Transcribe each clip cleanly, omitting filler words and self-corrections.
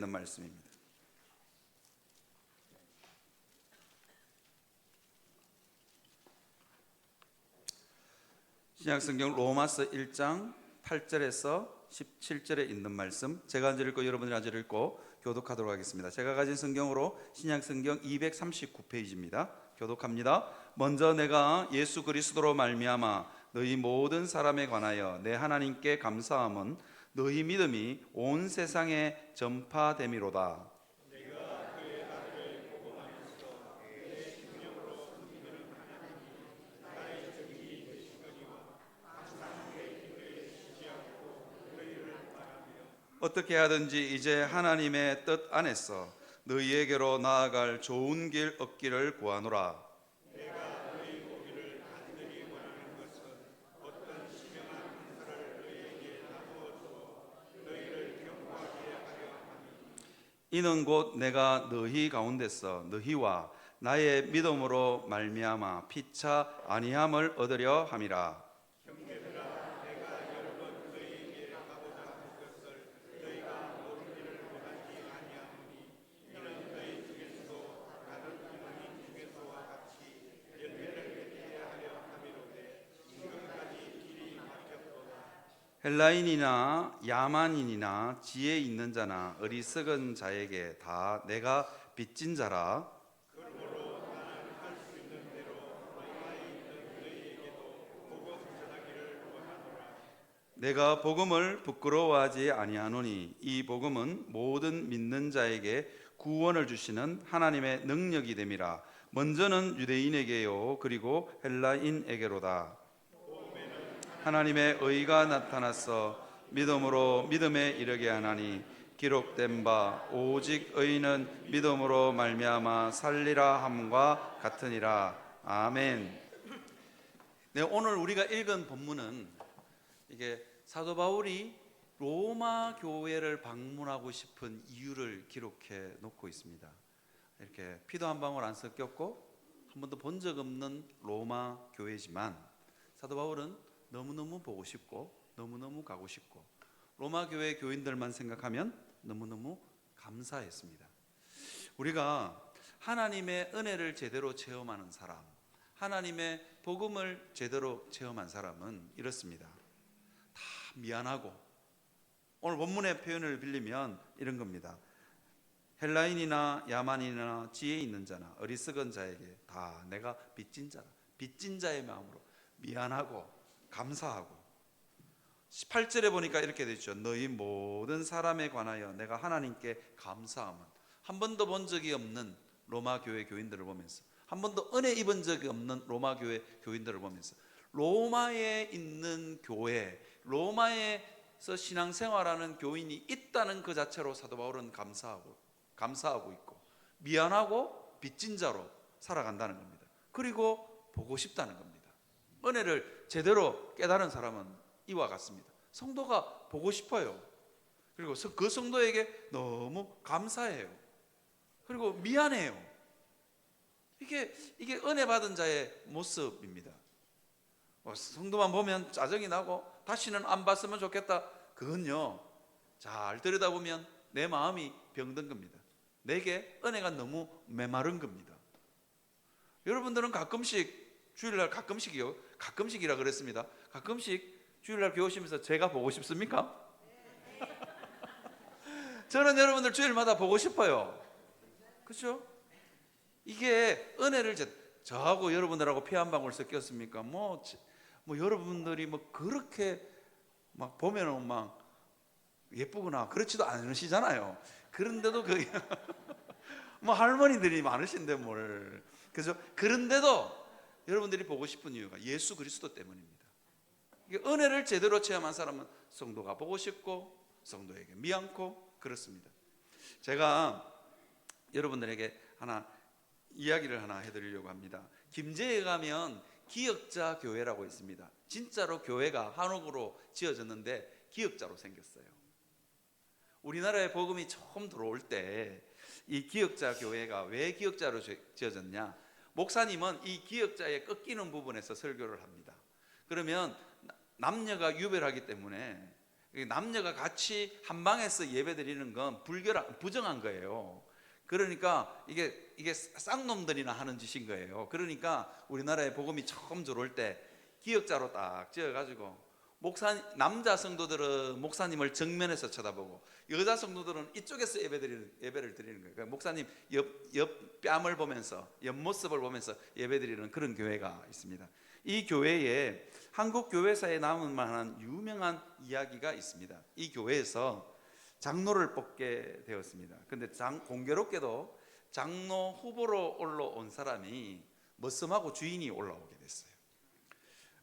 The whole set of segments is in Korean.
있는 말씀입니다. 신약성경 로마서 1장 8절에서 17절에 있는 말씀, 제가 앉아 읽고 여러분들이 앉아 읽고 교독하도록 하겠습니다. 제가 가진 성경으로 신약성경 239페이지입니다. 교독합니다. 먼저 내가 예수 그리스도로 말미암아 너희 모든 사람에 관하여 내 하나님께 감사함은 너희 믿음이 온 세상에 전파됨이로다. 어떻게 하든지 이제 하나님의 뜻 안에서 너희에게로 나아갈 좋은 길 얻기를 구하노라. 이는 곧 내가 너희 가운데서 너희와 나의 믿음으로 말미암아 피차 안위함을 얻으려 함이라. 헬라인이나 야만인이나 지혜 있는 자나 어리석은 자에게 다 내가 빚진 자라. 내가 복음을 부끄러워하지 아니하노니 이 복음은 모든 믿는 자에게 구원을 주시는 하나님의 능력이 됨이라. 먼저는 유대인에게요 그리고 헬라인에게로다. 하나님의 의가 나타나서 믿음으로 믿음에 이르게 하나니 기록된 바 오직 의인은 믿음으로 말미암아 살리라 함과 같으니라. 아멘. 네, 오늘 우리가 읽은 본문은 이게 사도 바울이 로마 교회를 방문하고 싶은 이유를 기록해 놓고 있습니다. 이렇게 피도 한 방울 안 섞였고 한 번도 본 적 없는 로마 교회지만 사도 바울은 너무너무 보고 싶고 너무너무 가고 싶고 로마 교회 교인들만 생각하면 너무너무 감사했습니다. 우리가 하나님의 은혜를 제대로 체험하는 사람, 하나님의 복음을 제대로 체험한 사람은 이렇습니다. 다 미안하고, 오늘 본문의 표현을 빌리면 이런 겁니다. 헬라인이나 야만인이나 지혜 있는 자나 어리석은 자에게 다 내가 빚진 자라. 빚진 자의 마음으로 미안하고 감사하고. 18절에 보니까 이렇게 되어 있죠. 너희 모든 사람에 관하여 내가 하나님께 감사함은. 한 번도 본 적이 없는 로마 교회 교인들을 보면서, 한 번도 은혜 입은 적이 없는 로마 교회 교인들을 보면서, 로마에 있는 교회, 로마에서 신앙생활하는 교인이 있다는 그 자체로 사도 바울은 감사하고 있고 미안하고 빚진 자로 살아간다는 겁니다. 그리고 보고 싶다는 겁니다. 은혜를 제대로 깨달은 사람은 이와 같습니다. 성도가 보고 싶어요. 그리고 그 성도에게 너무 감사해요. 그리고 미안해요. 이게 은혜 받은 자의 모습입니다. 성도만 보면 짜증이 나고 다시는 안 봤으면 좋겠다. 그건요, 잘 들여다보면 내 마음이 병든 겁니다. 내게 은혜가 너무 메마른 겁니다. 여러분들은 가끔씩 주일날 가끔씩이라 그랬습니다. 가끔씩 주일날 교회 오시면서 제가 보고 싶습니까? 저는 여러분들 주일마다 보고 싶어요. 그렇죠? 이게 은혜를 저하고 여러분들하고 피 한 방울 섞였습니까? 뭐 여러분들이 뭐 그렇게 막 보면은 막 예쁘구나 그렇지도 않으시잖아요. 그런데도 뭐 할머니들이 많으신데 뭘, 그죠? 그런데도 여러분들이 보고 싶은 이유가 예수 그리스도 때문입니다. 은혜를 제대로 체험한 사람은 성도가 보고 싶고 성도에게 미안고 그렇습니다. 제가 여러분들에게 이야기를 하나 해드리려고 합니다. 김제에 가면 기역자 교회라고 있습니다. 진짜로 교회가 한옥으로 지어졌는데 기역자로 생겼어요. 우리나라에 복음이 처음 들어올 때 이 기역자 교회가 왜 기역자로 지어졌냐? 목사님은 이 기역자의 꺾이는 부분에서 설교를 합니다. 그러면 남녀가 유별하기 때문에 남녀가 같이 한 방에서 예배드리는 건 부정한 거예요. 그러니까 이게 쌍놈들이나 하는 짓인 거예요. 그러니까 우리나라에 복음이 처음 들어올 때 기역자로 딱 지어가지고 남자 성도들은 목사님을 정면에서 쳐다보고 여자 성도들은 이쪽에서 예배를 드리는 거예요. 그러니까 목사님 옆 뺨을 보면서 옆모습을 보면서 예배드리는 그런 교회가 있습니다. 이 교회에 한국 교회사에 남을 만한 유명한 이야기가 있습니다. 이 교회에서 장로를 뽑게 되었습니다. 근데 공교롭게도 장로 후보로 올라온 사람이 머슴하고 주인이 올라오게 됐어요.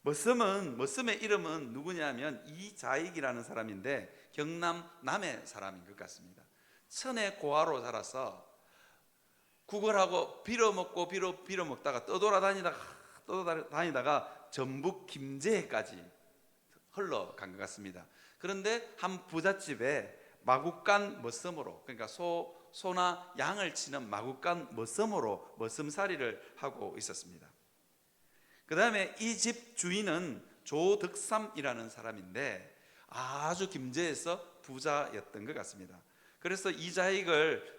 머슴의 이름은 누구냐면 이자익이라는 사람인데 경남 남해 사람인 것 같습니다. 천의 고아로 자라서 구걸하고 빌어먹다가 떠돌아다니다가 전북 김제까지 흘러간 것 같습니다. 그런데 한 부잣집에 마구간 머슴으로, 그러니까 소나 양을 치는 마구간 머슴으로 머슴살이를 하고 있었습니다. 그 다음에 이 집 주인은 조덕삼이라는 사람인데 아주 김제에서 부자였던 것 같습니다. 그래서 이자익과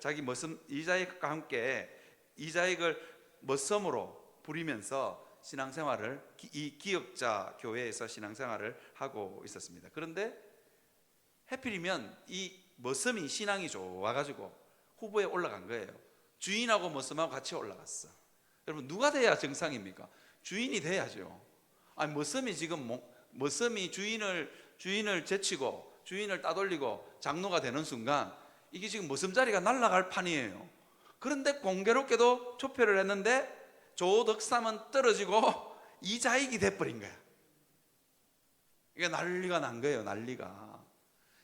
함께 이자익을 머슴으로 부리면서 신앙생활을, 이 기역자 교회에서 신앙생활을 하고 있었습니다. 그런데 해필이면 이 머슴이 신앙이 좋아가지고 후보에 올라간 거예요. 주인하고 머슴하고 같이 올라갔어. 여러분, 누가 돼야 정상입니까? 주인이 돼야죠. 아니, 머슴이 주인을 제치고 주인을 따돌리고 장로가 되는 순간 이게 지금 머슴 자리가 날아갈 판이에요. 그런데 공교롭게도 투표를 했는데 조덕삼은 떨어지고 이자익이 돼버린 거야. 이게 난리가 난 거예요. 난리가.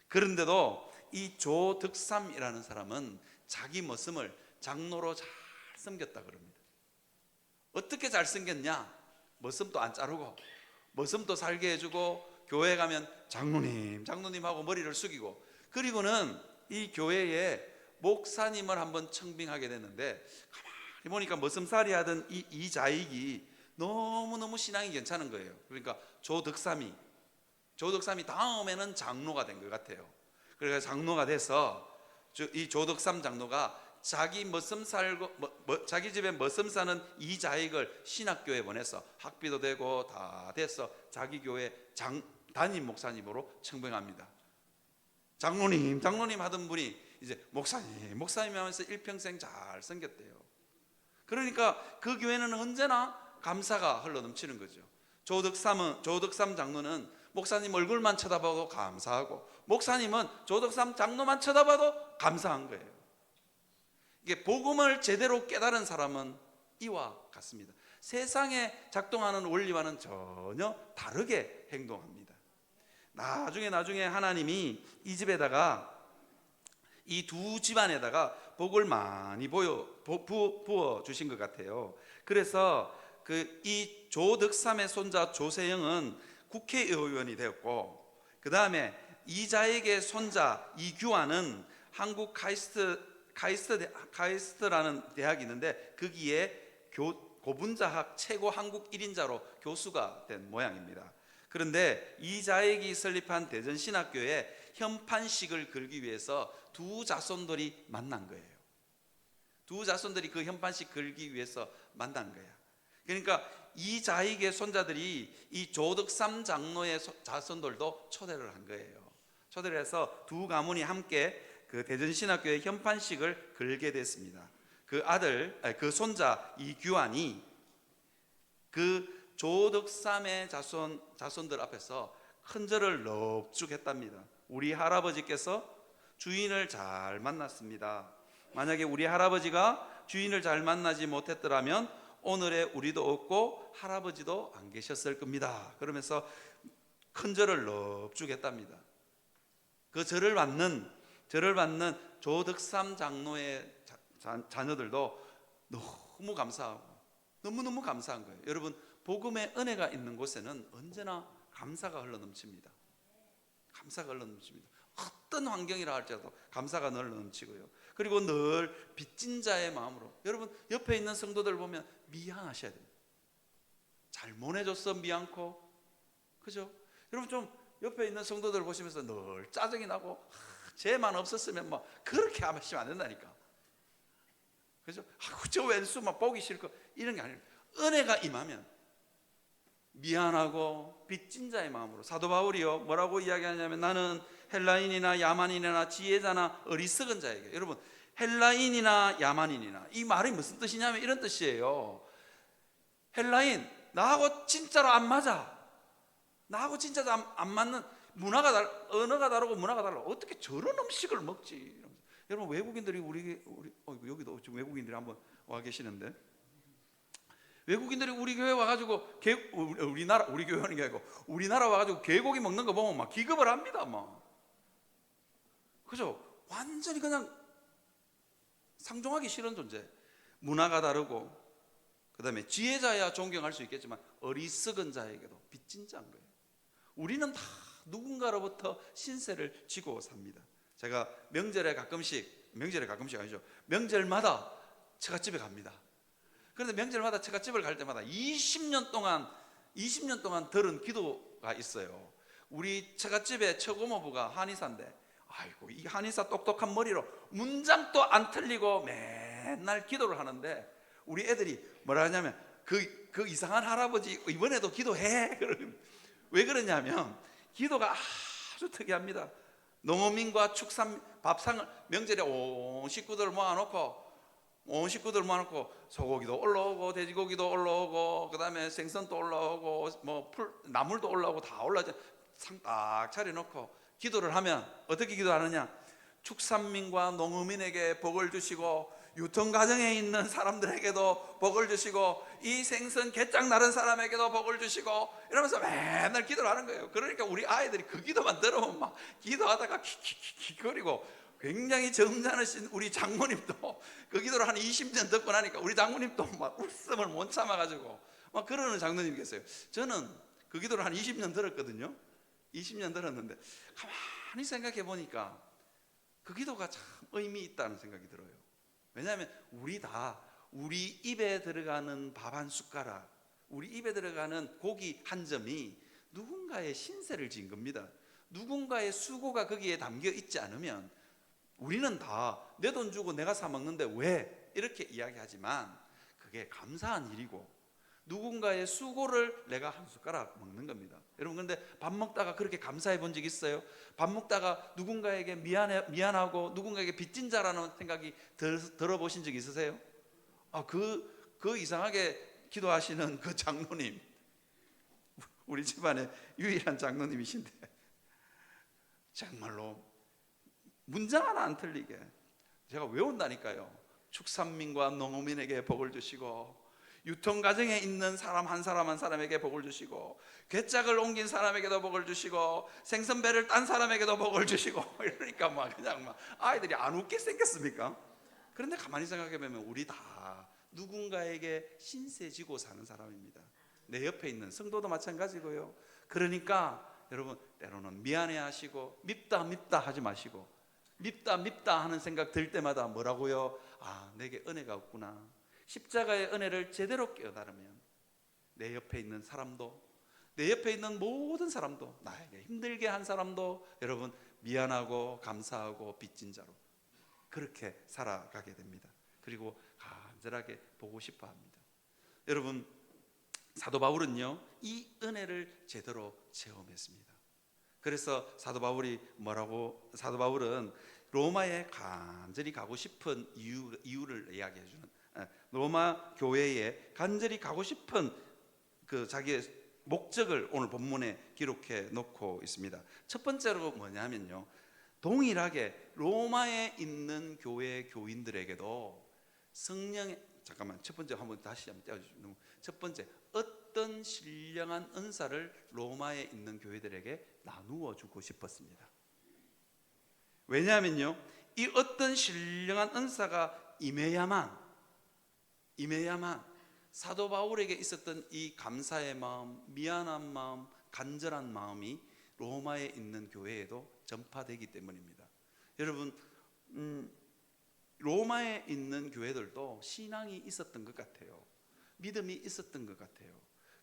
그런데도 이 조덕삼이라는 사람은 자기 머슴을 장로로 잘 섬겼다 그럽니다. 어떻게 잘 섬겼냐? 머슴도 안 자르고 머슴도 살게 해주고 교회 가면 장로님 하고 머리를 숙이고, 그리고는 이 교회에 목사님을 한번 청빙하게 됐는데 가만히 보니까 머슴살이 하던 이 이자익이 너무너무 신앙이 괜찮은 거예요. 그러니까 조덕삼이 다음에는 장로가 된 것 같아요. 그래서 장로가 돼서 이 조덕삼 장로가 자기 집에 머슴 사는 이자익을 신학교에 보내서 학비도 되고 다 돼서 자기 교회 담임 목사님으로 청빙합니다. 장로님 하던 분이 이제 목사님 하면서 일평생 잘 섬겼대요. 그러니까 그 교회는 언제나 감사가 흘러넘치는 거죠. 조덕삼 장로는 목사님 얼굴만 쳐다봐도 감사하고, 목사님은 조덕삼 장로만 쳐다봐도 감사한 거예요. 이게 복음을 제대로 깨달은 사람은 이와 같습니다. 세상에 작동하는 원리와는 전혀 다르게 행동합니다. 나중에 하나님이 이 집에다가, 이 두 집안에다가 복을 많이 부어 주신 것 같아요. 그래서 이 조덕삼의 손자 조세영은 국회의원이 되었고, 그 다음에 이자익의 손자 이규환은 한국 카이스트라는 대학이 있는데 거기에 고분자학 최고 한국 1인자로 교수가 된 모양입니다. 그런데 이자익이 설립한 대전신학교에 현판식을 걸기 위해서 두 자손들이 만난 거예요. 두 자손들이 그 현판식 걸기 위해서 만난 거야. 그러니까 이자익의 손자들이 이 조덕삼 장로의 자손들도 초대를 한 거예요. 초대를 해서 두 가문이 함께 그 대전신학교의 현판식을 걸게 됐습니다. 그 손자 이규환이 그 조덕삼의 자손들 앞에서 큰 절을 넙죽했답니다. 우리 할아버지께서 주인을 잘 만났습니다. 만약에 우리 할아버지가 주인을 잘 만나지 못했더라면 오늘의 우리도 없고 할아버지도 안 계셨을 겁니다. 그러면서 큰 절을 넙죽했답니다. 그 절을 받는 조덕삼 장로의 자녀들도 너무 감사하고 너무너무 감사한 거예요. 여러분, 복음의 은혜가 있는 곳에는 언제나 감사가 흘러넘칩니다. 감사가 흘러넘칩니다. 어떤 환경이라 할지라도 감사가 흘러넘치고요. 그리고 늘 빚진 자의 마음으로, 여러분 옆에 있는 성도들 보면 미안하셔야 됩니다. 잘 보내줘서 미안코, 그죠? 여러분 좀 옆에 있는 성도들 보시면서 늘 짜증이 나고 쟤만 없었으면 뭐 그렇게 하시면 안 된다니까. 그죠? 저 왼수만 보기 싫고 이런 게 아니에요. 은혜가 임하면 미안하고 빚진 자의 마음으로. 사도 바울이요 뭐라고 이야기하냐면 나는 헬라인이나 야만인이나 지혜자나 어리석은 자에게. 여러분, 헬라인이나 야만인이나 이 말이 무슨 뜻이냐면 이런 뜻이에요. 헬라인, 나하고 진짜로 안 맞아. 나하고 진짜로 안 맞는 언어가 다르고 문화가 달라. 어떻게 저런 음식을 먹지? 여러분, 외국인들이 여기도 지금 외국인들이 한번 와 계시는데, 외국인들이 우리 교회 와가지고 우리 교회 하는 게 아니고 우리나라 와가지고 개고기 먹는 거 보면 막 기겁을 합니다. 막 그죠? 완전히 그냥 상종하기 싫은 존재. 문화가 다르고, 그 다음에 지혜자야 존경할 수 있겠지만 어리석은 자에게도 빚진 자인 거예요. 우리는 다 누군가로부터 신세를 지고 삽니다. 제가 명절에 가끔씩 아니죠, 명절마다 처갓집에 갑니다. 그런데 명절마다 처갓집을 갈 때마다 20년 동안 들은 기도가 있어요. 우리 처갓집의 처고모부가 한의사인데, 아이고, 이 한의사 똑똑한 머리로 문장도 안 틀리고 맨날 기도를 하는데, 우리 애들이 뭐라 하냐면 그 이상한 할아버지 이번에도 기도해. 왜 그러냐면 기도가 아주 특이합니다. 농어민과 축산 밥상을 명절에 온 식구들 모아놓고 소고기도 올라오고 돼지고기도 올라오고 그다음에 생선도 올라오고 뭐 나물도 올라오고 다 올라오죠. 상 딱 차려놓고 기도를 하면 어떻게 기도하느냐? 축산민과 농어민에게 복을 주시고 유통가정에 있는 사람들에게도 복을 주시고 이 생선 게장 나른 사람에게도 복을 주시고 이러면서 맨날 기도를 하는 거예요. 그러니까 우리 아이들이 그 기도만 들으면 막 기도하다가 킥킥킥거리고, 굉장히 점잖으신 우리 장모님도 그 기도를 한 20년 듣고 나니까 우리 장모님도 막 웃음을 못 참아가지고 막 그러는 장로님이 계세요. 저는 그 기도를 한 20년 들었거든요. 20년 들었는데 가만히 생각해 보니까 그 기도가 참 의미 있다는 생각이 들어요. 왜냐하면 우리 입에 들어가는 밥 한 숟가락, 우리 입에 들어가는 고기 한 점이 누군가의 신세를 진 겁니다. 누군가의 수고가 거기에 담겨 있지 않으면 우리는 다 내 돈 주고 내가 사 먹는데 왜? 이렇게 이야기하지만 그게 감사한 일이고 누군가의 수고를 내가 한 숟가락 먹는 겁니다. 여러분, 그런데 밥 먹다가 그렇게 감사해 본 적 있어요? 밥 먹다가 누군가에게 미안하고 누군가에게 빚진 자라는 생각이 들어보신 적 있으세요? 그 이상하게 기도하시는 그 장로님, 우리 집안의 유일한 장로님이신데 정말로 문장 하나 안 틀리게 제가 외운다니까요. 축산민과 농어민에게 복을 주시고 유통가정에 있는 사람 한 사람에게 복을 주시고 괴짝을 옮긴 사람에게도 복을 주시고 생선배를 딴 사람에게도 복을 주시고 이러니까 그냥 아이들이 안 웃게 생겼습니까? 그런데 가만히 생각해 보면 우리 다 누군가에게 신세 지고 사는 사람입니다. 내 옆에 있는 성도도 마찬가지고요. 그러니까 여러분, 때로는 미안해 하시고 밉다 하지 마시고, 밉다 하는 생각 들 때마다 뭐라고요? 내게 은혜가 없구나. 십자가의 은혜를 제대로 깨달으면 내 옆에 있는 사람도, 내 옆에 있는 모든 사람도, 나에게 힘들게 한 사람도 여러분 미안하고 감사하고 빚진 자로 그렇게 살아가게 됩니다. 그리고 간절하게 보고 싶어 합니다. 여러분, 사도 바울은요 이 은혜를 제대로 체험했습니다. 그래서 사도 바울은 로마에 간절히 가고 싶은 이유를 이야기해 주는, 로마 교회에 간절히 가고 싶은 그 자기의 목적을 오늘 본문에 기록해 놓고 있습니다. 첫 번째로 뭐냐면요, 동일하게 로마에 있는 교회 교인들에게도 성령의, 첫 번째 한번 다시 한번 떼어주시면, 첫 번째, 어떤 신령한 은사를 로마에 있는 교회들에게 나누어 주고 싶었습니다. 왜냐하면요, 이 어떤 신령한 은사가 임해야만 사도 바울에게 있었던 이 감사의 마음, 미안한 마음, 간절한 마음이 로마에 있는 교회에도 전파되기 때문입니다. 여러분, 로마에 있는 교회들도 신앙이 있었던 것 같아요. 믿음이 있었던 것 같아요.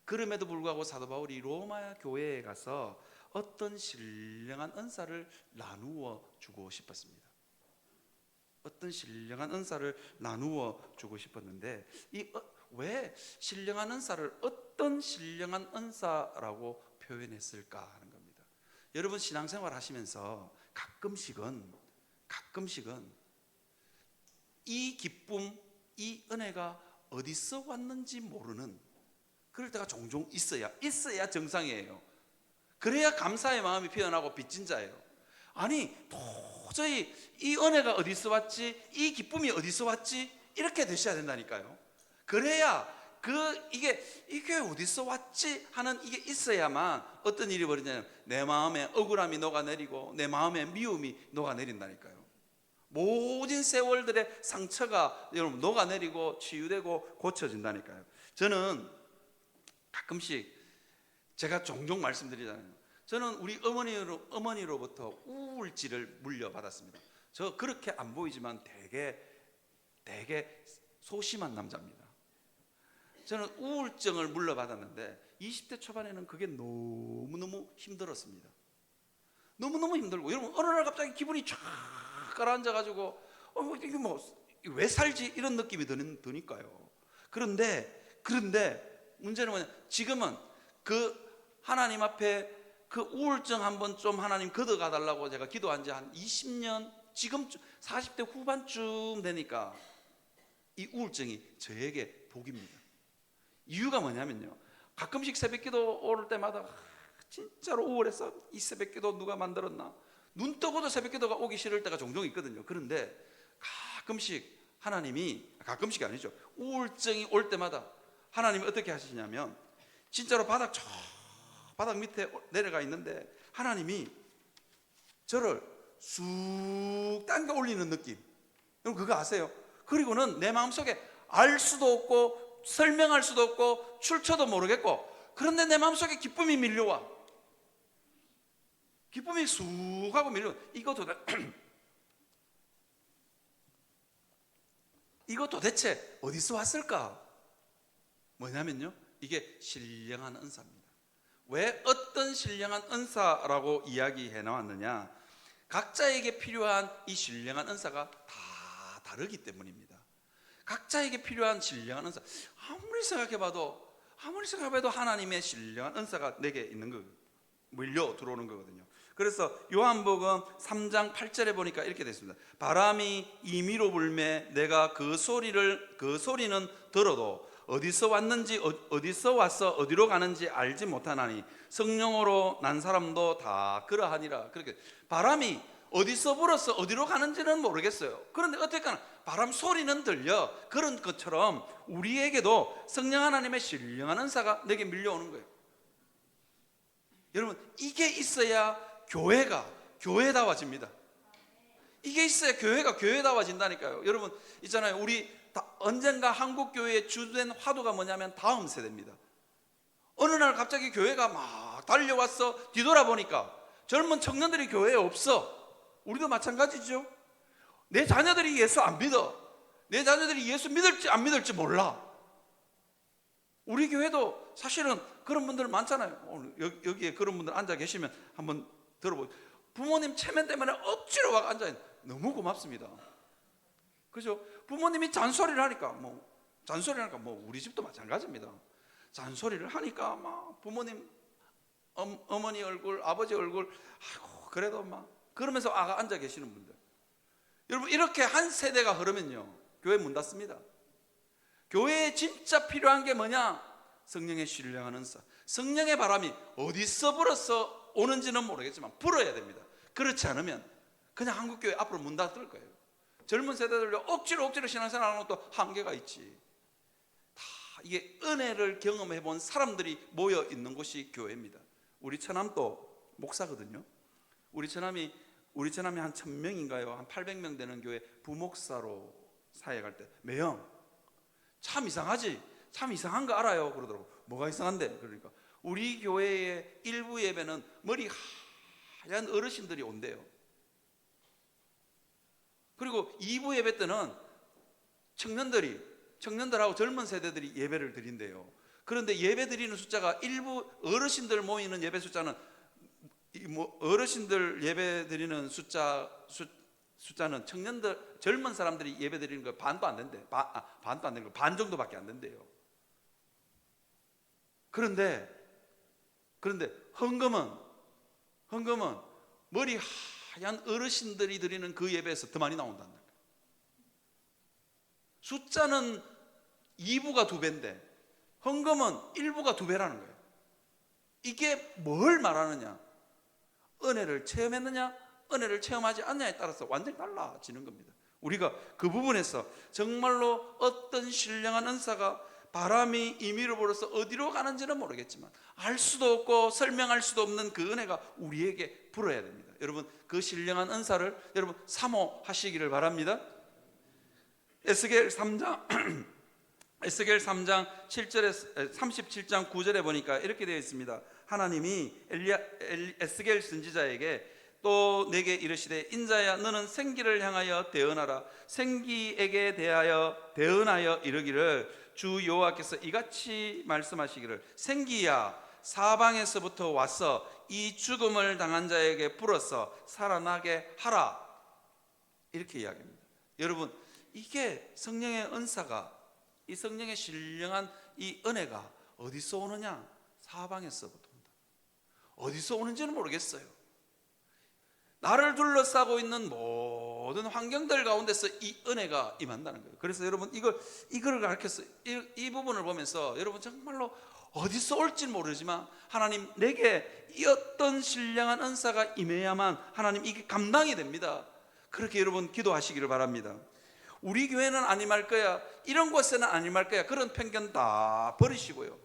그럼에도 불구하고 사도 바울이 로마 교회에 가서 어떤 신령한 은사를 나누어 주고 싶었습니다. 어떤 신령한 은사를 나누어 주고 싶었는데 왜 신령한 은사를 어떤 신령한 은사라고 표현했을까 하는 겁니다. 여러분 신앙생활 하시면서 가끔씩은 이 기쁨, 이 은혜가 어디서 왔는지 모르는 그럴 때가 종종 있어야 정상이에요. 그래야 감사의 마음이 피어나고 빚진 자예요. 아니 도저히 이 은혜가 어디서 왔지, 이 기쁨이 어디서 왔지, 이렇게 되셔야 된다니까요. 그래야 이게 어디서 왔지 하는 이게 있어야만 어떤 일이 벌어지냐면 내 마음에 억울함이 녹아내리고 내 마음에 미움이 녹아내린다니까요. 모든 세월들의 상처가 여러분 녹아내리고 치유되고 고쳐진다니까요. 저는 가끔씩 제가 종종 말씀드리잖아요. 저는 우리 어머니로부터 우울증을 물려받았습니다. 저 그렇게 안 보이지만 되게 소심한 남자입니다. 저는 우울증을 물려받았는데 20대 초반에는 그게 너무너무 힘들었습니다. 너무너무 힘들고 여러분 어느 날 갑자기 기분이 쫙 가라앉아가지고 이게 왜 살지 이런 느낌이 드니까요. 그런데 문제는 뭐냐, 지금은 그 하나님 앞에 그 우울증 한번 좀 하나님 걷어가 달라고 제가 기도한 지 한 20년, 지금 40대 후반쯤 되니까 이 우울증이 저에게 복입니다. 이유가 뭐냐면요, 가끔씩 새벽기도 오를 때마다 진짜로 우울해서 이 새벽기도 누가 만들었나, 눈 뜨고도 새벽기도가 오기 싫을 때가 종종 있거든요. 그런데 가끔씩이 아니죠, 우울증이 올 때마다 하나님이 어떻게 하시냐면 진짜로 바닥 밑에 내려가 있는데 하나님이 저를 쑥 당겨 올리는 느낌. 여러분 그거 아세요? 그리고는 내 마음속에 알 수도 없고 설명할 수도 없고 출처도 모르겠고, 그런데 내 마음속에 기쁨이 밀려와. 기쁨이 쑥 하고 밀려와. 이거 도대체 어디서 왔을까? 뭐냐면요, 이게 신령한 은사입니다. 왜 어떤 신령한 은사라고 이야기해 나왔느냐, 각자에게 필요한 이 신령한 은사가 다 다르기 때문입니다. 각자에게 필요한 신령한 은사, 아무리 생각해봐도 하나님의 신령한 은사가 내게 있는 거, 밀려 들어오는 거거든요. 그래서 요한복음 3장 8절에 보니까 이렇게 되어 있습니다. 바람이 임의로 불매 내가 그 소리는 들어도 어디서 왔는지 어디서 와서 어디로 가는지 알지 못하나니 성령으로 난 사람도 다 그러하니라. 그렇게 바람이 어디서 불어서 어디로 가는지는 모르겠어요. 그런데 어쨌거나 바람 소리는 들려. 그런 것처럼 우리에게도 성령 하나님의 신령한 은사가 내게 밀려오는 거예요. 여러분 이게 있어야 교회가 교회다워집니다. 이게 있어야 교회가 교회다워진다니까요. 여러분 있잖아요, 우리 언젠가 한국 교회의 주된 화두가 뭐냐면 다음 세대입니다. 어느 날 갑자기 교회가 막 달려와서 뒤돌아보니까 젊은 청년들이 교회에 없어. 우리도 마찬가지죠. 내 자녀들이 예수 안 믿어. 내 자녀들이 예수 믿을지 안 믿을지 몰라. 우리 교회도 사실은 그런 분들 많잖아요. 여기에 그런 분들 앉아 계시면 한번 들어보세요. 부모님 체면 때문에 억지로 와 앉아 있는, 너무 고맙습니다. 그죠? 부모님이 잔소리를 하니까 우리 집도 마찬가지입니다. 잔소리를 하니까 막 부모님 어머니 얼굴, 아버지 얼굴, 아이고 그래도 막 그러면서 앉아 계시는 분들, 여러분 이렇게 한 세대가 흐르면요 교회 문 닫습니다. 교회에 진짜 필요한 게 뭐냐? 성령의 신령한 은사, 성령의 바람이 어디서 불어서 오는지는 모르겠지만 불어야 됩니다. 그렇지 않으면 그냥 한국교회 앞으로 문 닫을 거예요. 젊은 세대들도 억지로 신앙생활하는 것도 한계가 있지. 다 이게 은혜를 경험해 본 사람들이 모여 있는 곳이 교회입니다. 우리 처남도 목사거든요. 우리 처남이 한 1000명인가요? 한 800명 되는 교회 부목사로 사역할 때 매형 참 이상하지? 참 이상한 거 알아요? 그러더라고. 뭐가 이상한데? 그러니까 우리 교회의 일부 예배는 머리 하얀 어르신들이 온대요. 그리고 2부 예배 때는 청년들하고 젊은 세대들이 예배를 드린대요. 그런데 예배 드리는 숫자가 일부 어르신들 모이는 예배 숫자는 뭐 어르신들 예배 드리는 숫자는 청년들, 젊은 사람들이 예배 드리는 거 반도 안 된대. 반도 안 되는 거, 반 정도밖에 안 된대요. 그런데 헌금은 머리 하얀 어르신들이 드리는 그 예배에서 더 많이 나온다는 거예요. 숫자는 2부가 2배인데 헌금은 1부가 2배라는 거예요. 이게 뭘 말하느냐? 은혜를 체험했느냐, 은혜를 체험하지 않느냐에 따라서 완전히 달라지는 겁니다. 우리가 그 부분에서 정말로 어떤 신령한 은사가 바람이 임의로 불어서 어디로 가는지는 모르겠지만 알 수도 없고 설명할 수도 없는 그 은혜가 우리에게 불어야 됩니다. 여러분, 그 신령한 은사를 여러분 사모하시기를 바랍니다. 에스겔 3장 7절에 37장 9절에 보니까 이렇게 되어 있습니다. 하나님이 에스겔 선지자에게 또 내게 이르시되 인자야 너는 생기를 향하여 대언하라. 생기에게 대하여 대언하여 이르기를 주 여호와께서 이같이 말씀하시기를 생기야 사방에서부터 와서 이 죽음을 당한 자에게 불어서 살아나게 하라. 이렇게 이야기합니다. 여러분, 이게 성령의 은사가, 이 성령의 신령한 이 은혜가 어디서 오느냐? 사방에서부터 온다. 어디서 오는지는 모르겠어요. 나를 둘러싸고 있는 모든 환경들 가운데서 이 은혜가 임한다는 거예요. 그래서 여러분 이걸 가르쳐서 이 부분을 보면서 여러분 정말로 어디서 올지는 모르지만 하나님 내게 이 어떤 신령한 은사가 임해야만 하나님 이게 감당이 됩니다. 그렇게 여러분 기도하시기를 바랍니다. 우리 교회는 안 임할 거야, 이런 곳에는 안 임할 거야, 그런 편견 다 버리시고요.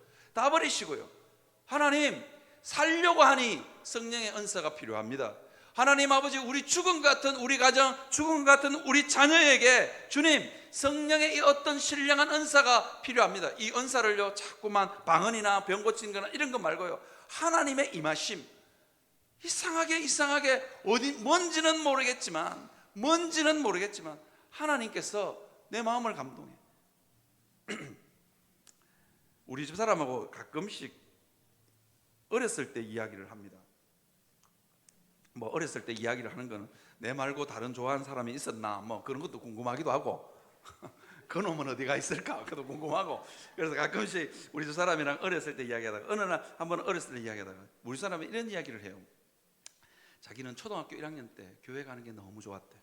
하나님 살려고 하니 성령의 은사가 필요합니다. 하나님 아버지, 우리 죽음 같은 우리 가정, 죽음 같은 우리 자녀에게 주님 성령의 이 어떤 신령한 은사가 필요합니다. 이 은사를요 자꾸만 방언이나 병 고치는 거나 이런 거 말고요, 하나님의 임하심, 이상하게 어디 뭔지는 모르겠지만 하나님께서 내 마음을 감동해. 우리 집 사람하고 가끔씩 어렸을 때 이야기를 합니다. 뭐 어렸을 때 이야기를 하는 거는 내 말고 다른 좋아하는 사람이 있었나 뭐 그런 것도 궁금하기도 하고 그 놈은 어디가 있을까 그것도 궁금하고, 그래서 가끔씩 우리 집 사람이랑 어렸을 때 이야기하다가 어느 날 한번 어렸을 때 이야기하다가 우리 사람이 이런 이야기를 해요. 자기는 초등학교 1학년 때 교회 가는 게 너무 좋았대.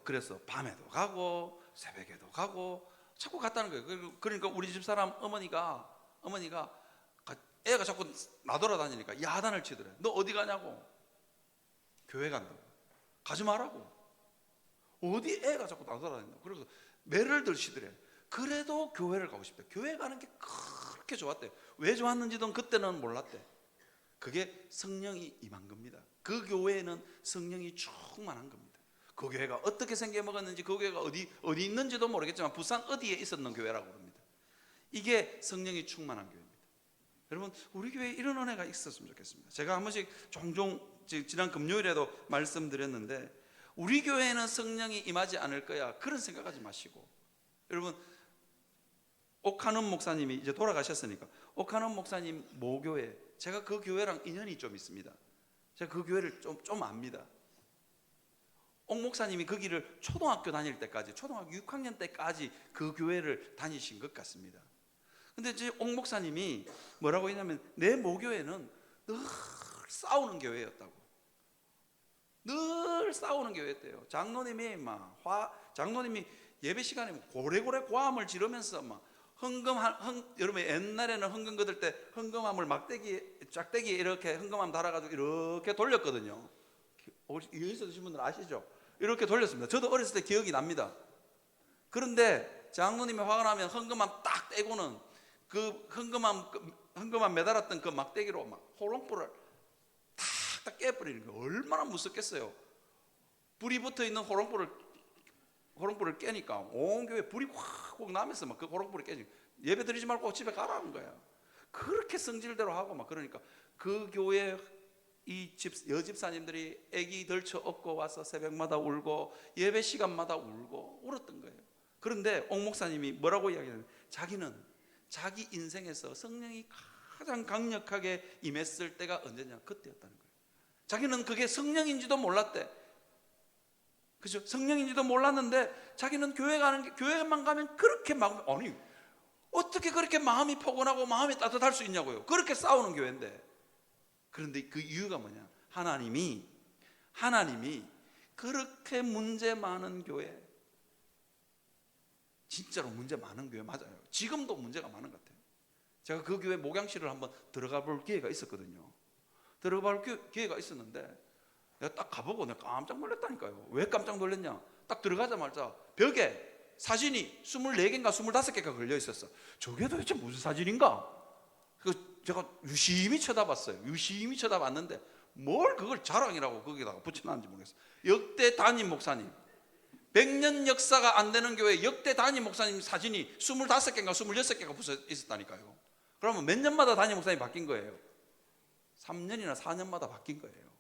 그래서 밤에도 가고 새벽에도 가고 자꾸 갔다는 거예요. 그러니까 우리 집 사람 어머니가 애가 자꾸 나돌아다니니까 야단을 치더래. 너 어디 가냐고. 교회 간다고. 가지 말라고. 어디 애가 자꾸 나돌아다닌다고. 그래서 매를 들시더래. 그래도 교회를 가고 싶대. 교회 가는 게 그렇게 좋았대. 왜 좋았는지도 그때는 몰랐대. 그게 성령이 임한 겁니다. 그 교회에는 성령이 충만한 겁니다. 그 교회가 어떻게 생겨 먹었는지, 그 교회가 어디 있는지도 모르겠지만 부산 어디에 있었는 교회라고 합니다. 이게 성령이 충만한 교회입니다. 여러분, 우리 교회에 이런 은혜가 있었으면 좋겠습니다. 제가 한 번씩 종종 지난 금요일에도 말씀드렸는데 우리 교회에는 성령이 임하지 않을 거야 그런 생각하지 마시고, 여러분 옥하는 목사님이 이제 돌아가셨으니까 옥하는 목사님 모교회, 제가 그 교회랑 인연이 좀 있습니다. 제가 그 교회를 좀 압니다. 옥 목사님이 그 길을 초등학교 다닐 때까지, 초등학교 6학년 때까지 그 교회를 다니신 것 같습니다. 근데 이제 옥 목사님이 뭐라고 했냐면 내 모교회는 늘 싸우는 교회였다고. 늘 싸우는 교회였대요. 장로님이 예배 시간에 고래고래 고함을 지르면서 막 여러분 옛날에는 헌금 거둘 때 헌금함을 짝대기에 이렇게 헌금함 달아가지고 이렇게 돌렸거든요. 여기서 드신 분들 아시죠? 이렇게 돌렸습니다. 저도 어렸을 때 기억이 납니다. 그런데 장로님이 화가 나면 헌금함 딱 떼고는 그 헌금함 매달았던 그 막대기로 막 호롱불을 탁탁 깨버리는 거 얼마나 무섭겠어요. 불이 붙어 있는 호롱불을 깨니까 온 교회 불이 확 나면서 막 그 호롱불이 깨지. 예배 드리지 말고 집에 가라는 거야. 그렇게 성질대로 하고 막 그러니까 그 교회 여집사님들이 애기 덜쳐 업고 와서 새벽마다 울고 예배 시간마다 울었던 거예요. 그런데 옥 목사님이 뭐라고 이야기하냐면 자기는 자기 인생에서 성령이 가장 강력하게 임했을 때가 언제냐? 그때였다는 거예요. 자기는 그게 성령인지도 몰랐대. 그죠? 성령인지도 몰랐는데 자기는 교회만 가면 그렇게 아니 어떻게 그렇게 마음이 포근하고 마음이 따뜻할 수 있냐고요. 그렇게 싸우는 교회인데. 그런데 그 이유가 뭐냐? 하나님이 그렇게 문제 많은 교회, 진짜로 문제 많은 교회 맞아요. 지금도 문제가 많은 것 같아요. 제가 그 교회 목양실을 한번 들어가 볼 기회가 있었거든요. 들어가 볼 기회가 있었는데 내가 딱 가보고 내가 깜짝 놀랐다니까요. 왜 깜짝 놀랐냐? 딱 들어가자마자 벽에 사진이 24개인가 25개가 걸려 있었어. 저게 도대체 무슨 사진인가? 제가 유심히 쳐다봤어요. 유심히 쳐다봤는데 뭘 그걸 자랑이라고 거기다가 붙여놨는지 모르겠어요. 역대 담임 목사님, 100년 역사가 안 되는 교회 역대 담임 목사님 사진이 25개인가 26개가 붙어 있었다니까요. 그러면 몇 년마다 담임 목사님이 바뀐 거예요? 3년이나 4년마다 바뀐 거예요.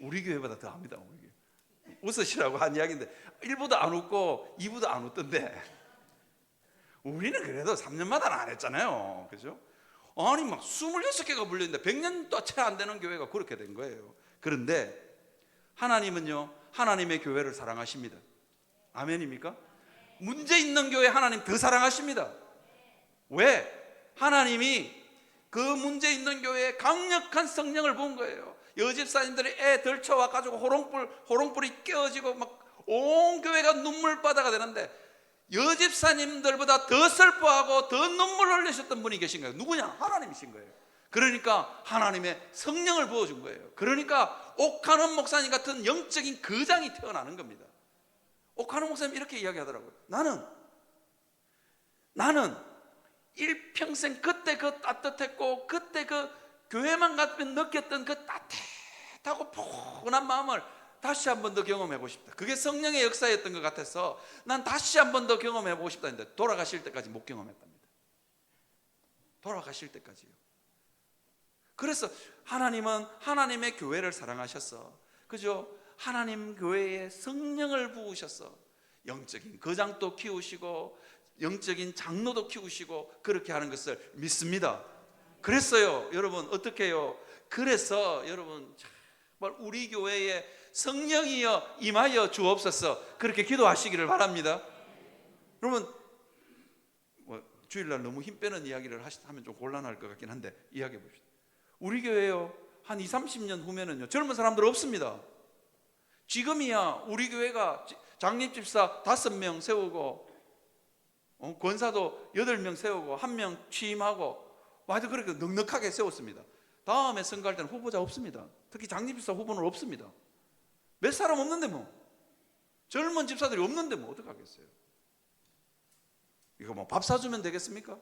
우리 교회보다 더 합니다. 우리 교회. 웃으시라고 한 이야기인데 1부도 안 웃고 2부도 안 웃던데 우리는 그래도 3년마다는 안 했잖아요. 그죠? 아니 막 26개가 불렸는데 100년도 채 안 되는 교회가 그렇게 된 거예요. 그런데 하나님은요, 하나님의 교회를 사랑하십니다. 아멘입니까? 문제 있는 교회 하나님 더 사랑하십니다. 왜? 하나님이 그 문제 있는 교회에 강력한 성령을 부은 거예요. 여집사님들이 애 덜쳐와 가지고 호롱불이 깨어지고 막 온 교회가 눈물바다가 되는데 여집사님들보다 더 슬퍼하고 더 눈물 흘리셨던 분이 계신 거예요. 누구냐? 하나님이신 거예요. 그러니까 하나님의 성령을 부어준 거예요. 그러니까 옥하는 목사님 같은 영적인 거장이 태어나는 겁니다. 옥하는 목사님 이렇게 이야기하더라고요. 나는 일평생 그때 그 따뜻했고 그때 그 교회만 가면 느꼈던 그 따뜻하고 포근한 마음을 다시 한 번 더 경험해보고 싶다. 그게 성령의 역사였던 것 같아서 난 다시 한 번 더 경험해보고 싶다 했는데 돌아가실 때까지 못 경험했답니다. 돌아가실 때까지요. 그래서 하나님은 하나님의 교회를 사랑하셔서, 그죠? 하나님 교회에 성령을 부으셔서 영적인 거장도 키우시고 영적인 장로도 키우시고 그렇게 하는 것을 믿습니다. 그랬어요. 여러분 어떻게 해요? 그래서 여러분 정말 우리 교회에 성령이여 임하여 주옵소서 그렇게 기도하시기를 바랍니다. 여러분 주일날 너무 힘 빼는 이야기를 하면 좀 곤란할 것 같긴 한데 이야기해 봅시다. 우리 교회요 한 20, 30년 후면은요 젊은 사람들 없습니다. 지금이야 우리 교회가 장립집사 5명 세우고 권사도 8명 세우고 1명 취임하고 아주 그렇게 넉넉하게 세웠습니다. 다음에 선거할 때는 후보자 없습니다. 특히 장립집사 후보는 없습니다. 몇 사람 없는데 뭐 젊은 집사들이 없는데 뭐 어떡하겠어요? 이거 뭐 밥 사주면 되겠습니까?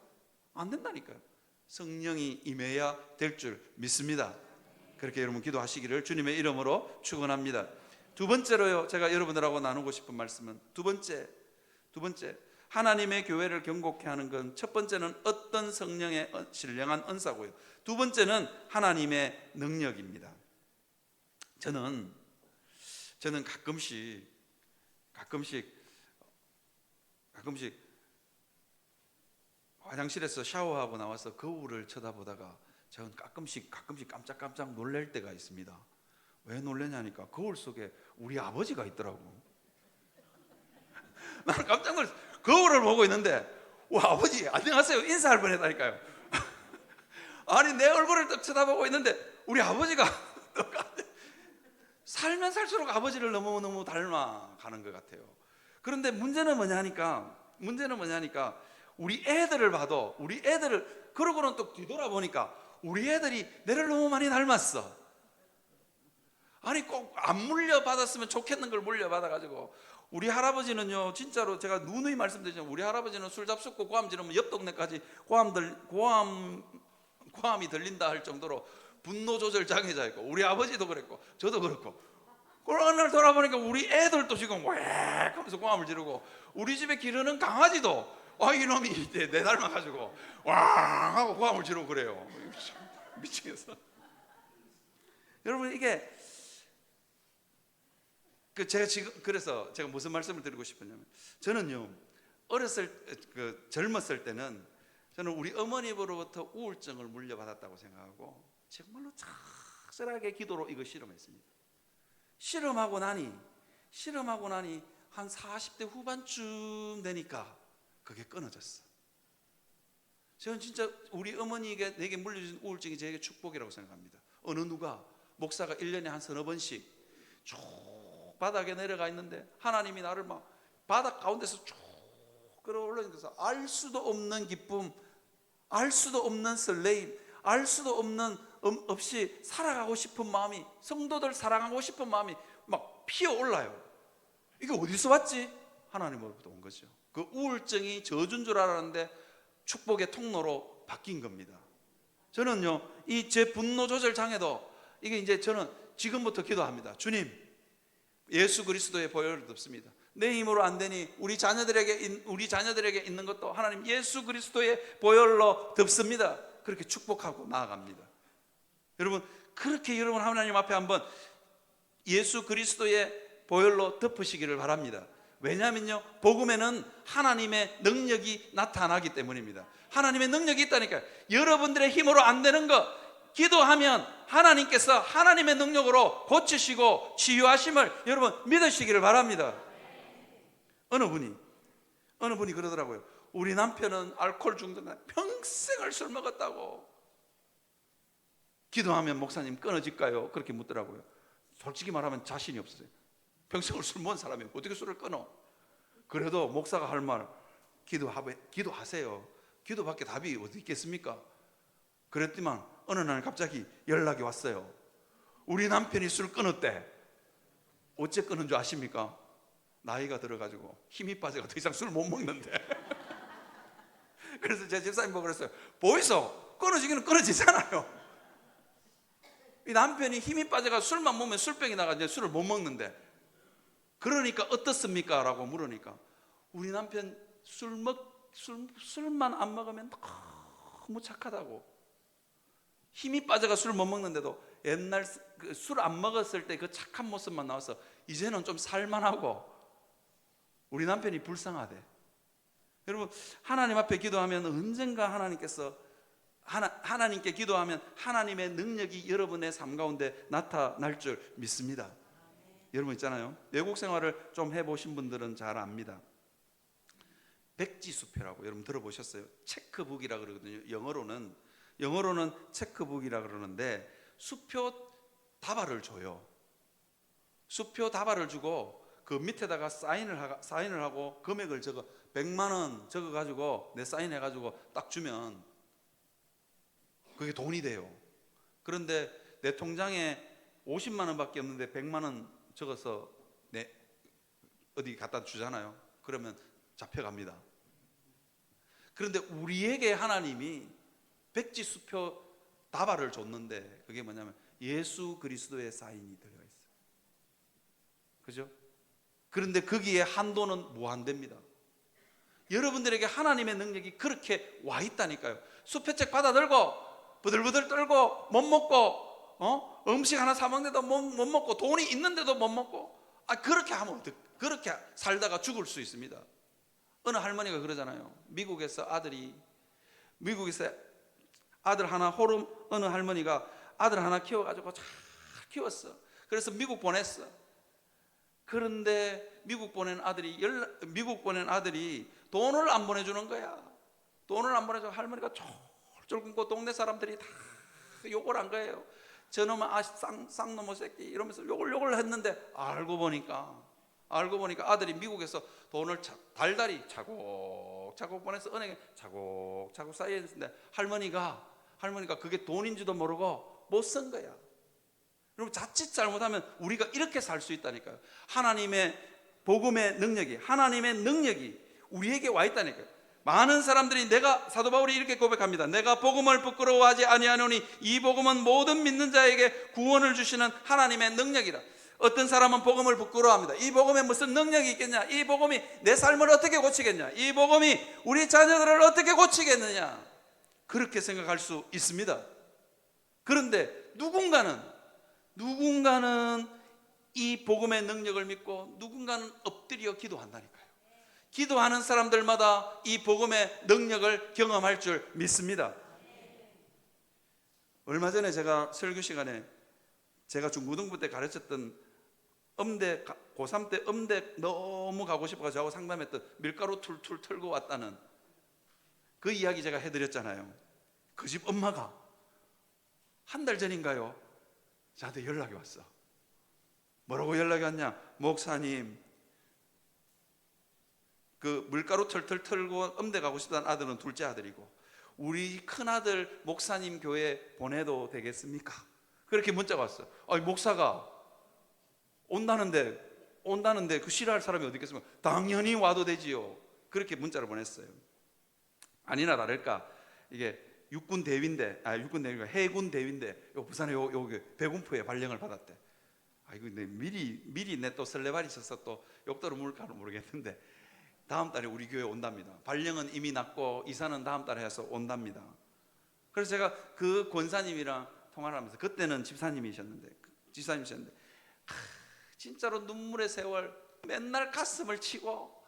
안 된다니까요. 성령이 임해야 될 줄 믿습니다. 그렇게 여러분 기도하시기를 주님의 이름으로 축원합니다. 두 번째로요 제가 여러분들하고 나누고 싶은 말씀은 두 번째 하나님의 교회를 경고케 하는 건 첫 번째는 어떤 성령의 신령한 은사고요. 두 번째는 하나님의 능력입니다. 저는 가끔씩 화장실에서 샤워하고 나와서 거울을 쳐다보다가 저는 가끔씩 깜짝 놀랄 때가 있습니다. 왜 놀라냐니까 거울 속에 우리 아버지가 있더라고. 나는 깜짝 놀랐어. 거울을 보고 있는데 와 아버지 안녕하세요 인사할 뻔했다니까요. 아니 내 얼굴을 딱 쳐다보고 있는데 우리 아버지가 살면 살수록 아버지를 너무너무 닮아가는 것 같아요. 그런데 문제는 뭐냐니까 우리 애들을 봐도 우리 애들을 그러고는 또 뒤돌아보니까 우리 애들이 내를 너무 많이 닮았어. 아니 꼭 안 물려받았으면 좋겠는 걸 물려받아가지고 우리 할아버지는요 진짜로 제가 누누이 말씀드리지만 우리 할아버지는 술 잡숫고 고함 지르면 옆 동네까지 고함이 들린다 할 정도로 분노 조절 장애자였고 우리 아버지도 그랬고 저도 그렇고 그러는 날 돌아보니까 우리 애들도 지금 웩 하면서 고함을 지르고 우리 집에 기르는 강아지도 이놈이 내 닮아가지고 왕 하고 고함을 지르고 그래요. 미치겠어. 여러분 이게 그래서 제가 무슨 말씀을 드리고 싶었냐면 저는요 젊었을 때는 저는 우리 어머니로부터 우울증을 물려받았다고 생각하고 정말로 착실하게 기도로 이거 실험했습니다. 실험하고 나니 한 40대 후반쯤 되니까 그게 끊어졌어. 저는 진짜 우리 어머니에게 내게 물려준 우울증이 저에게 축복이라고 생각합니다. 어느 누가 목사가 1년에 한 서너 번씩 쭉 바닥에 내려가 있는데 하나님이 나를 막 바닥 가운데서 쭉 끌어올리면서 알 수도 없는 기쁨, 알 수도 없는 설레임, 알 수도 없는 없이 살아가고 싶은 마음이, 성도들 사랑하고 싶은 마음이 막 피어올라요. 이게 어디서 왔지? 하나님으로부터 온 거죠. 그 우울증이 저주인 줄 알았는데 축복의 통로로 바뀐 겁니다. 저는요, 이 제 분노 조절 장애도 이게 이제 저는 지금부터 기도합니다. 주님, 예수 그리스도의 보혈을 덮습니다. 내 힘으로 안 되니 우리 자녀들에게 있는 것도 하나님 예수 그리스도의 보혈로 덮습니다. 그렇게 축복하고 나아갑니다. 여러분, 그렇게 여러분 하나님 앞에 한번 예수 그리스도의 보혈로 덮으시기를 바랍니다. 왜냐하면요, 복음에는 하나님의 능력이 나타나기 때문입니다. 하나님의 능력이 있다니까요. 여러분들의 힘으로 안 되는 거 기도하면 하나님께서 하나님의 능력으로 고치시고 치유하심을 여러분 믿으시기를 바랍니다. 어느 분이 그러더라고요. 우리 남편은 알코올 중독자, 평생을 술 먹었다고. 기도하면 목사님 끊어질까요? 그렇게 묻더라고요. 솔직히 말하면 자신이 없어요. 평생을 술 먹은 사람이 어떻게 술을 끊어? 그래도 목사가 할 말 기도하세요. 기도밖에 답이 어디 있겠습니까? 그랬더만 어느 날 갑자기 연락이 왔어요. 우리 남편이 술 끊었대. 어째 끊은 줄 아십니까? 나이가 들어가지고 힘이 빠져가 더 이상 술 못 먹는데. 그래서 제 집사님 보고 그랬어요. 보이소? 끊어지기는 끊어지잖아요. 이 남편이 힘이 빠져가 술만 먹으면 술병이 나가 이제 술을 못 먹는데, 그러니까 어떻습니까? 라고 물으니까 우리 남편 술만 안 먹으면 너무 착하다고. 힘이 빠져가 술 못 먹는데도 옛날 술 안 먹었을 때 그 착한 모습만 나와서 이제는 좀 살만하고 우리 남편이 불쌍하대. 여러분, 하나님 앞에 기도하면 언젠가 하나님께 기도하면 하나님의 능력이 여러분의 삶 가운데 나타날 줄 믿습니다. 여러분 있잖아요, 외국 생활을 좀 해보신 분들은 잘 압니다. 백지수표라고 여러분 들어보셨어요? 체크북이라 그러거든요. 영어로는 체크북이라 그러는데 수표 다발을 줘요. 수표 다발을 주고 그 밑에다가 사인을 하고 금액을 적어 100만 원 적어가지고 내 사인해가지고 딱 주면 그게 돈이 돼요. 그런데 내 통장에 50만 원밖에 없는데 100만 원 적어서 어디 갖다 주잖아요. 그러면 잡혀갑니다. 그런데 우리에게 하나님이 백지수표 다발을 줬는데 그게 뭐냐면 예수 그리스도의 사인이 들어가 있어요. 그죠? 그런데 거기에 한도는 무한대입니다. 여러분들에게 하나님의 능력이 그렇게 와 있다니까요. 수표책 받아 들고 부들부들 떨고 못 먹고 음식 하나 사 먹는데도 못 먹고 돈이 있는데도 못 먹고 그렇게 하면 그렇게 살다가 죽을 수 있습니다. 어느 할머니가 그러잖아요. 미국에서 아들 하나 어느 할머니가 아들 하나 키워가지고 잘 키웠어. 그래서 미국 보냈어. 그런데 미국 보낸 아들이 돈을 안 보내주는 거야. 돈을 안 보내줘. 할머니가 쫄쫄 굶고 동네 사람들이 다 욕을 한 거예요. 저놈은 쌍놈의 새끼 이러면서 욕을 했는데 알고 보니까 아들이 미국에서 돈을 달달이 차곡차곡 보내서 은행에 차곡차곡 쌓여 있는데 할머니가 그게 돈인지도 모르고 못 쓴 거야. 여러분, 자칫 잘못하면 우리가 이렇게 살 수 있다니까요. 하나님의 복음의 능력이, 하나님의 능력이 우리에게 와 있다니까요. 많은 사람들이 사도 바울이 이렇게 고백합니다. 내가 복음을 부끄러워하지 아니하노니 이 복음은 모든 믿는 자에게 구원을 주시는 하나님의 능력이다. 어떤 사람은 복음을 부끄러워합니다. 이 복음에 무슨 능력이 있겠냐? 이 복음이 내 삶을 어떻게 고치겠냐? 이 복음이 우리 자녀들을 어떻게 고치겠느냐? 그렇게 생각할 수 있습니다. 그런데 누군가는 이 복음의 능력을 믿고 누군가는 엎드려 기도한다니까요. 기도하는 사람들마다 이 복음의 능력을 경험할 줄 믿습니다. 얼마 전에 제가 설교 시간에 제가 중고등부 때 가르쳤던 음대, 고3 때 음대 너무 가고 싶어서 저하고 상담했던 밀가루 툴툴 털고 왔다는 그 이야기 제가 해드렸잖아요. 그 집 엄마가 한 달 전인가요? 저한테 연락이 왔어. 뭐라고 연락이 왔냐? 목사님, 그 밀가루 털털 털고 음대 가고 싶다는 아들은 둘째 아들이고 우리 큰아들 목사님 교회 보내도 되겠습니까? 그렇게 문자가 왔어. 아니, 목사가 온다는데 그 싫어할 사람이 어디 있겠습니까? 당연히 와도 되지요. 그렇게 문자를 보냈어요. 아니나 다를까 이게 해군 대위인데 부산에 여기 배군포에 발령을 받았대. 아이고, 미리 내 또 설레발이 있어서 또 욕도로 물까는 모르겠는데 다음 달에 우리 교회 온답니다. 발령은 이미 났고 이사는 다음 달에 해서 온답니다. 그래서 제가 그 권사님이랑 통화를 하면서, 그때는 집사님이셨는데 진짜로 눈물의 세월, 맨날 가슴을 치고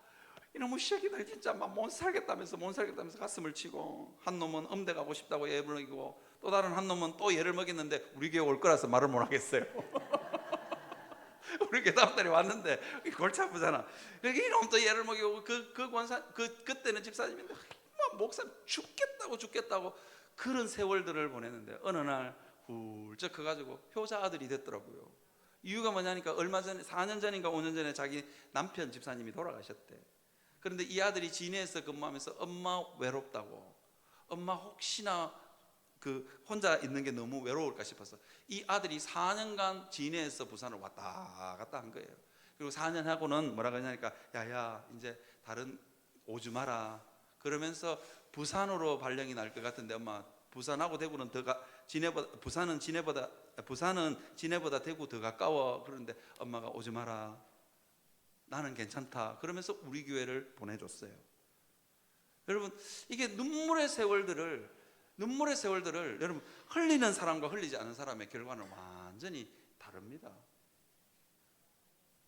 이놈의 새끼들 진짜 막 못 살겠다면서 가슴을 치고, 한 놈은 음대 가고 싶다고 애를 먹이고 또 다른 한 놈은 또 얘를 먹였는데 우리 교회 올 거라서 말을 못 하겠어요. 우리 교회 다음 달에 왔는데 골치 아프잖아. 그러니까 이놈 또 얘를 먹이고 그때는 집사님인데 목사님 죽겠다고 그런 세월들을 보냈는데 어느 날 훌쩍 커가지고 효자 아들이 됐더라고요. 이유가 뭐냐니까 얼마 전에 4년 전인가 5년 전에 자기 남편 집사님이 돌아가셨대. 그런데 이 아들이 진해에서 근무하면서 엄마 외롭다고, 엄마 혹시나 혼자 있는 게 너무 외로울까 싶어서 이 아들이 4년간 진해에서 부산을 왔다 갔다 한 거예요. 그리고 4년 하고는 뭐라 그러냐니까 야야 이제 다른 오지 마라 그러면서 부산으로 발령이 날 것 같은데 엄마, 부산하고 대구는 부산은 진해보다 대구 더 가까워. 그런데 엄마가 오지 마라, 나는 괜찮다 그러면서 우리 교회를 보내줬어요. 여러분, 이게 눈물의 세월들을 여러분, 흘리는 사람과 흘리지 않은 사람의 결과는 완전히 다릅니다.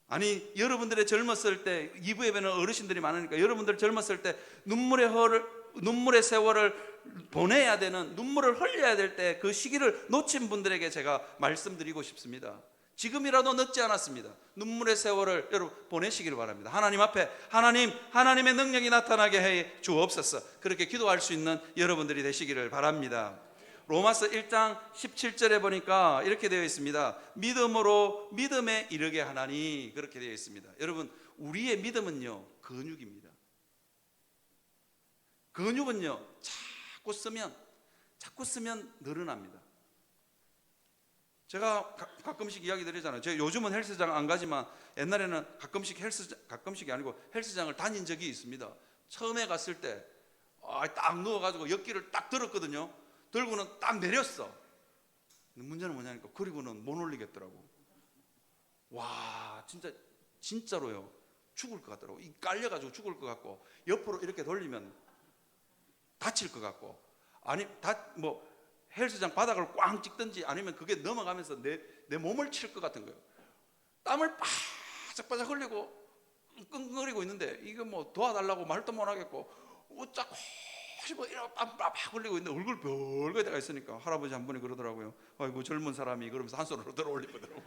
아니, 여러분들의 젊었을 때, 2부 예배는 어르신들이 많으니까 여러분들 젊었을 때 눈물의 세월을 보내야 되는, 눈물을 흘려야 될 때 그 시기를 놓친 분들에게 제가 말씀드리고 싶습니다. 지금이라도 늦지 않았습니다. 눈물의 세월을 여러분 보내시기를 바랍니다. 하나님 앞에 하나님의 능력이 나타나게 해 주옵소서. 그렇게 기도할 수 있는 여러분들이 되시기를 바랍니다. 로마서 1장 17절에 보니까 이렇게 되어 있습니다. 믿음으로 믿음에 이르게 하나니, 그렇게 되어 있습니다. 여러분, 우리의 믿음은요 근육입니다. 근육은요 자꾸 쓰면 늘어납니다. 제가 가끔씩 이야기 드리잖아요. 제가 요즘은 헬스장 안 가지만 옛날에는 가끔씩이 아니고 헬스장을 다닌 적이 있습니다. 처음에 갔을 때 딱 누워가지고 역기를 딱 들었거든요. 들고는 딱 내렸어. 근데 문제는 뭐냐니까 그리고는 못 올리겠더라고. 와, 진짜로요 죽을 것 같더라고. 이 깔려가지고 죽을 것 같고, 옆으로 이렇게 돌리면 다칠 것 같고, 아니 헬스장 바닥을 꽝 찍든지 아니면 그게 넘어가면서 내 몸을 칠 것 같은 거예요. 땀을 바짝바짝 흘리고 끙끙거리고 있는데 이게 뭐 도와달라고 말도 못 하겠고 자꾸 이렇게 땀 빡 흘리고 있는데 얼굴 별거 때가 있으니까 할아버지 한 분이 그러더라고요. 아이고 젊은 사람이, 그러면서 한 손으로 들어올리더라고요.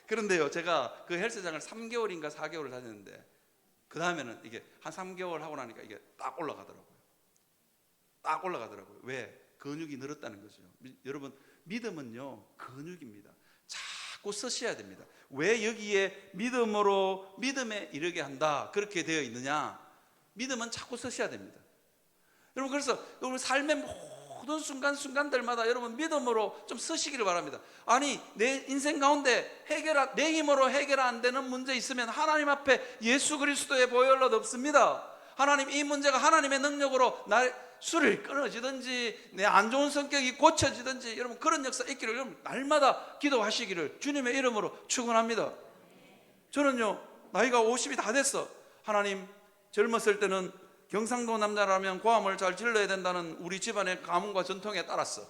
그런데요, 제가 그 헬스장을 3개월인가 4개월을 다녔는데 그 다음에는 이게 한 3개월 하고 나니까 이게 딱 올라가더라고요. 왜? 근육이 늘었다는 거죠. 여러분, 믿음은요 근육입니다. 자꾸 쓰셔야 됩니다. 왜 여기에 믿음으로 믿음에 이르게 한다 그렇게 되어 있느냐? 믿음은 자꾸 쓰셔야 됩니다. 여러분, 그래서 여러분 삶의 모든 순간순간들마다 여러분 믿음으로 좀 쓰시기를 바랍니다. 아니, 내 인생 가운데 내 힘으로 해결 안 되는 문제 있으면 하나님 앞에 예수 그리스도의 보혈로 덮습니다. 하나님, 이 문제가 하나님의 능력으로 술이 끊어지든지 내 안 좋은 성격이 고쳐지든지 여러분 그런 역사 있기를 여러분 날마다 기도하시기를 주님의 이름으로 축원합니다. 저는요 나이가 50이 다 됐어. 하나님, 젊었을 때는 경상도 남자라면 고함을 잘 질러야 된다는 우리 집안의 가문과 전통에 따랐어.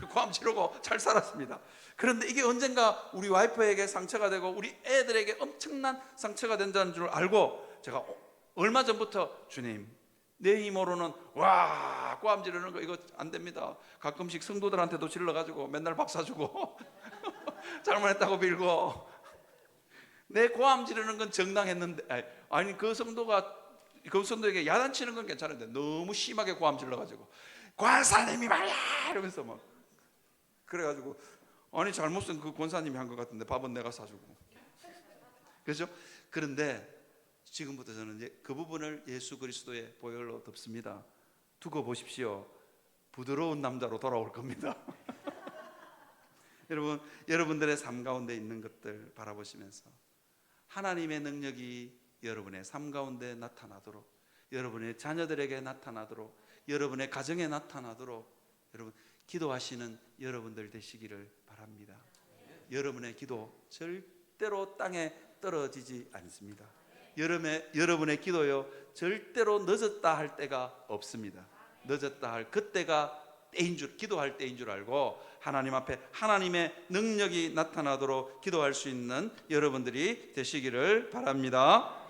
고함 지르고 잘 살았습니다. 그런데 이게 언젠가 우리 와이프에게 상처가 되고 우리 애들에게 엄청난 상처가 된다는 줄 알고 제가 얼마 전부터 주님, 내 힘으로는 와 고함 지르는 거 이거 안 됩니다. 가끔씩 성도들한테도 질러가지고 맨날 밥 사주고 잘못했다고 빌고, 내 고함 지르는 건 정당했는데, 아니 그 성도에게 야단치는 건 괜찮은데 너무 심하게 고함 질러가지고 권사님이 말이야 이러면서 막 그래가지고, 아니 잘못은 그 권사님이 한 것 같은데 밥은 내가 사주고, 그렇죠? 그런데 지금부터 저는 이제 그 부분을 예수 그리스도의 보혈로 덮습니다. 두고 보십시오. 부드러운 남자로 돌아올 겁니다. 여러분, 여러분들의 삶 가운데 있는 것들 바라보시면서 하나님의 능력이 여러분의 삶 가운데 나타나도록, 여러분의 자녀들에게 나타나도록, 여러분의 가정에 나타나도록 여러분 기도하시는 여러분들 되시기를 바랍니다. 여러분의 기도 절대로 땅에 떨어지지 않습니다. 여러분의 기도요 절대로 늦었다 할 때가 없습니다. 늦었다 할 그때가 기도할 때인 줄 알고 하나님 앞에 하나님의 능력이 나타나도록 기도할 수 있는 여러분들이 되시기를 바랍니다.